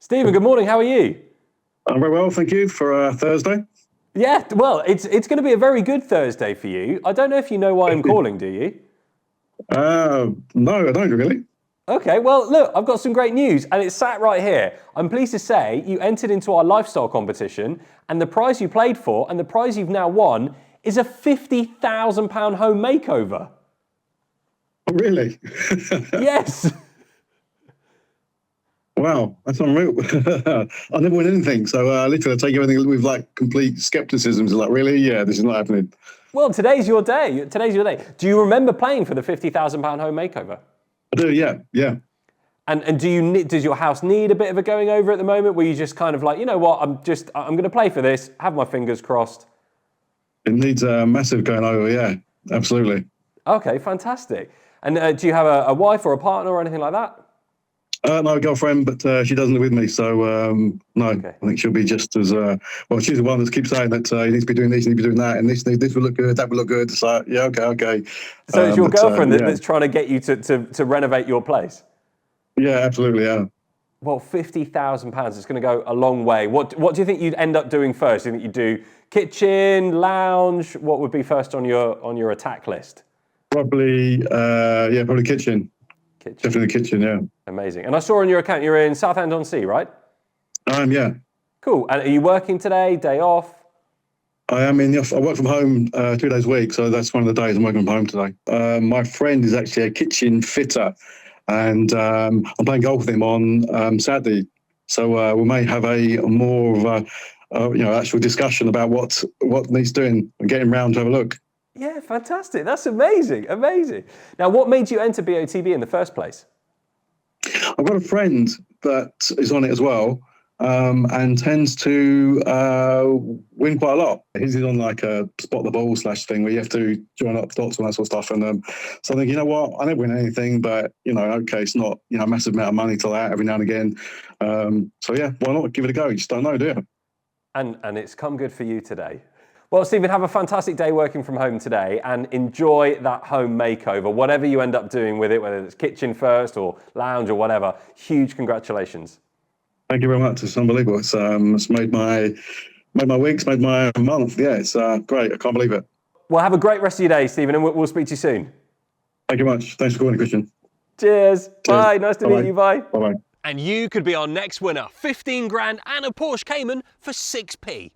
Stephen, good morning. How are you? I'm very well, thank you, for Thursday. Yeah, well, it's going to be a very good Thursday for you. I don't know if you know why I'm calling, do you? No, I don't really. Okay, well, look, I've got some great news, and it's sat right here. I'm pleased to say you entered into our lifestyle competition, and the prize you played for, and the prize you've now won, is a £50,000 home makeover. Oh, really? Yes. Wow, that's unreal. I never win anything, so literally I take everything with like complete skepticism. It's like, really? Yeah, this is not happening. Well, today's your day. Today's your day. Do you remember playing for the £50,000 home makeover? I do, yeah. And does your house need a bit of a going over at the moment? Where you just kind of like, you know what, I'm going to play for this, have my fingers crossed. It needs a massive going over, yeah, absolutely. Okay, fantastic. And do you have a wife or a partner or anything like that? No girlfriend, but she doesn't live with me, so no. Okay. I think she'll be just as well. She's the one that keeps saying that you need to be doing this, you need to be doing that, and this will look good, that will look good. So yeah, okay. So it's your girlfriend yeah. that's trying to get you to renovate your place? Yeah, absolutely, yeah. Well, £50,000 is going to go a long way. What do you think you'd end up doing first? Do you think you'd do kitchen, lounge? What would be first on your attack list? Probably kitchen. Definitely the kitchen, yeah. Amazing. And I saw on your account you're in Southend-on-Sea, right? Yeah. Cool. And are you working today? Day off? I am in the office. I work from home 2 days a week, so that's one of the days I'm working from home today. My friend is actually a kitchen fitter, and I'm playing golf with him on Saturday. So we may have a more of a actual discussion about what needs doing and getting round to have a look. Yeah, fantastic. That's amazing. Now, what made you enter BOTB in the first place? I've got a friend that is on it as well, and tends to win quite a lot. He's on like a spot the ball / thing where you have to join up dots and that sort of stuff. And so I think, you know what, I never win anything, but okay, it's not a massive amount of money to that every now and again. So yeah, why not give it a go? You just don't know, do you? And it's come good for you today. Well, Stephen, have a fantastic day working from home today and enjoy that home makeover, whatever you end up doing with it, whether it's kitchen first or lounge or whatever. Huge congratulations. Thank you very much. It's unbelievable. It's made my weeks, made my month. Yeah, it's great. I can't believe it. Well, have a great rest of your day, Stephen, and we'll speak to you soon. Thank you much. Thanks for calling, Christian. Cheers. Bye. Nice to meet you. Bye. Bye-bye. And you could be our next winner. 15 grand and a Porsche Cayman for 6p.